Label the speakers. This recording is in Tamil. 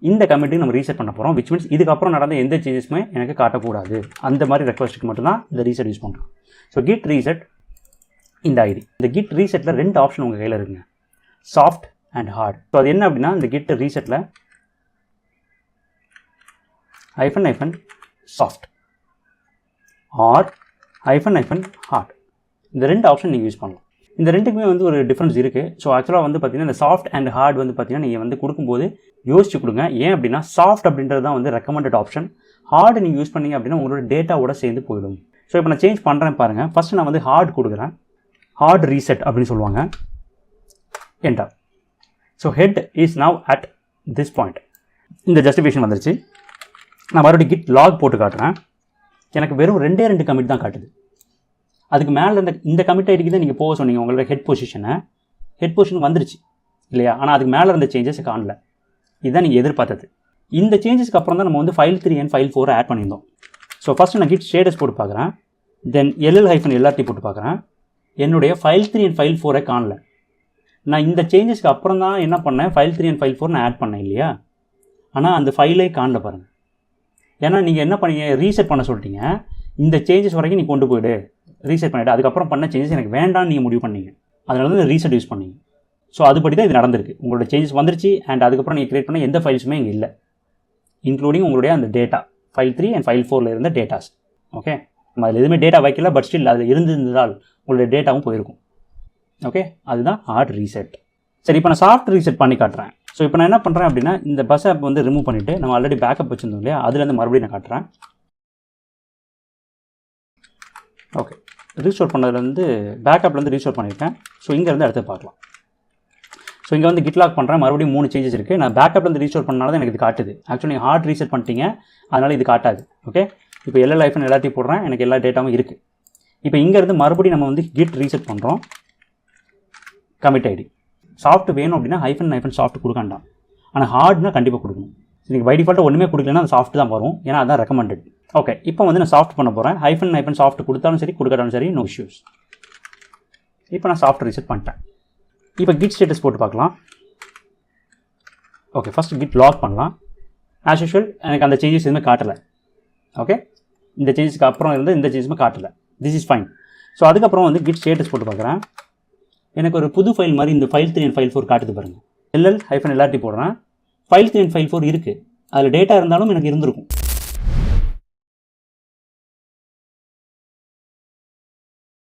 Speaker 1: இந்த கமிட்டுக்கு நம்ம ரீசெட் பண்ண போகிறோம். விச் மீன்ஸ் இதுக்கப்புறம் நடந்த எந்த சேஞ்சஸுமே எனக்கு காட்டக்கூடாது. அந்த மாதிரி ரெக்வஸ்ட்டுக்கு மட்டும்தான் இந்த ரீசெட் யூஸ் பண்ணுறோம். ஸோ கிட் ரீசெட் இந்த ஐடி. இந்த கிட் ரீசெட்டில் 2 ஆப்ஷன் உங்கள் கையில் இருக்குங்க, சாஃப்ட் அண்ட் ஹார்ட். ஸோ அது என்ன அப்படின்னா, இந்த கிட் ரீசெட்டில் -- சாஃப்ட் ஆர் -- இந்த 2 ஆப்ஷன் நீங்கள் யூஸ் பண்ணலாம். இந்த ரெண்டுக்குமே வந்து ஒரு டிஃப்ரென்ஸ் இருக்குது. ஸோ ஆக்சுவலாக வந்து பார்த்தீங்கன்னா இந்த சாஃப்ட் அண்ட் ஹார்ட் வந்து பார்த்தீங்கன்னா நீங்கள் வந்து கொடுக்கும்போது யோசிச்சு கொடுங்க. ஏன் அப்படின்னா சாஃப்ட் அப்படின்றது தான் வந்து ரெக்கமெண்டட் ஆப்ஷன். ஹார்டு நீங்கள் யூஸ் பண்ணீங்க அப்படின்னா உங்களோட டேட்டாவோட சேர்ந்து போயிடும். ஸோ இப்போ நான் சேஞ்ச் பண்ணுறேன் பாருங்கள். ஃபஸ்ட்டு நான் வந்து ஹார்ட் கொடுக்குறேன். ஹார்ட் ரீசெட் அப்படின்னு சொல்லுவாங்க. Enter. So head is now at this point. இந்த ஜஸ்டிஃபிகேஷன் வந்துருச்சு. நான் மறுபடியும் கிட் லாக் போட்டு காட்டுறேன். எனக்கு வெறும் 2 கமிட் தான் காட்டுது. அதுக்கு மேலே இந்த கமிட் ஐடிக்கு தான் நீங்கள் போக சொன்னீங்க. உங்களோட ஹெட் பொசிஷன் வந்துருச்சு இல்லையா? ஆனால் அதுக்கு மேலே இருந்த சேஞ்சஸ் காணல. இதுதான் நீங்கள் எதிர்பார்த்தது. இந்த சேஞ்சஸ்க்கு அப்புறம் தான் நம்ம வந்து ஃபைல் 3 and ஃபைல் 4 ஆட் பண்ணியிருந்தோம். ஸோ ஃபஸ்ட்டு நான் கிட் ஸ்டேட்டஸ் போட்டு பார்க்குறேன். தென் LL-LRT போட்டு பார்க்குறேன். என்னுடைய ஃபைல் 3 and ஃபைல் 4 காணல. நான் இந்த சேஞ்சஸ்க்கு அப்புறம் தான் என்ன பண்ணேன், ஃபைல் 3 and ஃபைல் 4 நான் ஆட் பண்ணேன் இல்லையா? ஆனால் அந்த ஃபைலே காணல பாருங்கள். ஏன்னா நீங்கள் என்ன பண்ணீங்க, ரீசெட் பண்ண சொல்லிட்டீங்க. இந்த சேஞ்சஸ் வரைக்கும் நீ கொண்டு போய்டு, ரீசெட் பண்ணிவிட்டு அதுக்கப்புறம் பண்ண சேஞ்சஸ் எனக்கு வேண்டாம்னு நீங்கள் முடிவு பண்ணீங்க. அதனால தான் ரீசெட் யூஸ் பண்ணீங்க. ஸோ அதுபடி தான் இது நடந்திருக்கு. உங்களோட சேஞ்சஸ் வந்துருச்சு அண்ட் அதுக்கப்புறம் நீங்கள் கிரியேட் பண்ண எந்த ஃபைல்ஸுமே இங்கே இல்லை, இன்க்ளூடிங் உங்களுடைய அந்த டேட்டா ஃபைல் 3 and ஃபைல் 4 இருந்த டேட்டாஸ். ஓகே, நம்ம அதில் எதுவுமே டேட்டா வைக்கல, பட் ஸ்டில் அதில் இருந்திருந்தால் உங்களுடைய டேட்டாவும் போயிருக்கும். ஓகே, அதுதான் ஹார்ட் ரீசெட். சரி, இப்போ நான் சாஃப்ட் ரீசெட் பண்ணி காட்டுறேன். ஸோ இப்போ நான் என்ன பண்ணுறேன் அப்படின்னா, இந்த பஸ் ஆப் வந்து ரிமூவ் பண்ணிவிட்டு நம்ம ஆல்ரெடி பேக்கப் வச்சுருந்தோம் இல்லையா, அதுலேருந்து மறுபடியும் நான் காட்டுறேன். ஓகே, ரீஸ்டோர் பண்ணதுலேருந்து பேக்கப்லேருந்து ரீஸ்டோர் பண்ணியிருக்கேன். ஸோ இங்கேருந்து அடுத்து பார்க்கலாம். ஸோ இங்கே வந்து கிட் லாக் பண்ணுறேன். மறுபடியும் 3 சேஞ்சஸ் இருக்குது. நான் பேக்கப்லேருந்து ரீஸ்டோர் பண்ணனால தான் எனக்கு இது காட்டுது. ஆக்சுவலி நீங்கள் ஹார்ட் ரீசெட் பண்ணிட்டீங்க, அதனால் இது காட்டாது. ஓகே, இப்போ LL-LRT போடுறேன். எனக்கு எல்லா டேட்டாவும் இருக்குது. இப்போ இங்கேருந்து மறுபடியும் நம்ம வந்து கிட் ரீசெட் பண்ணுறோம். கமிட் ஐடி சாஃப்ட் வேணும் அப்படின்னா -- சாஃப்ட் கொடுக்காண்டாம். ஆனால் ஹார்ட்னா கண்டிப்பாக கொடுக்கணும். நீங்கள் பை டிஃபால்ட்டாக ஒன்றுமே கொடுக்கலன்னா அது சாஃப்ட் தான் வரும், ஏன்னா அதான் ரெக்கமெண்டட். ஓகே, இப்போ வந்து நான் சாஃப்ட் பண்ண போகிறேன். -- சாஃப்ட் கொடுத்தாலும் சரி கொடுக்காட்டாலும் சரி, நோ இஷ்யூஸ். இப்போ நான் சாஃப்ட் ரீசெட் பண்ணிட்டேன். இப்போ கிட் ஸ்டேட்டஸ் போட்டு பார்க்கலாம். ஓகே, ஃபஸ்ட் கிட் லாக் பண்ணலாம். ஆஸ் யூஷுவல் எனக்கு அந்த சேஞ்சஸ் எதுவுமே காட்டலை. ஓகே, இந்த சேஞ்சஸ்க்கு அப்புறம் இருந்து இந்த சேஞ்சஸுமே காட்டலை. This is fine. ஸோ அதுக்கப்புறம் வந்து கிட் ஸ்டேட்டஸ் போட்டு பார்க்குறேன். எனக்கு ஒரு புது ஃபைல் மாதிரி இந்த ஃபைல் 3 and ஃபைல் 4 காட்டுது பாருங்கள். LL-LRT போடுறேன். ஃபைல் 3 and ஃபைல் 4 இருக்குது. அதில் டேட்டா இருந்தாலும் எனக்கு இருந்திருக்கும்.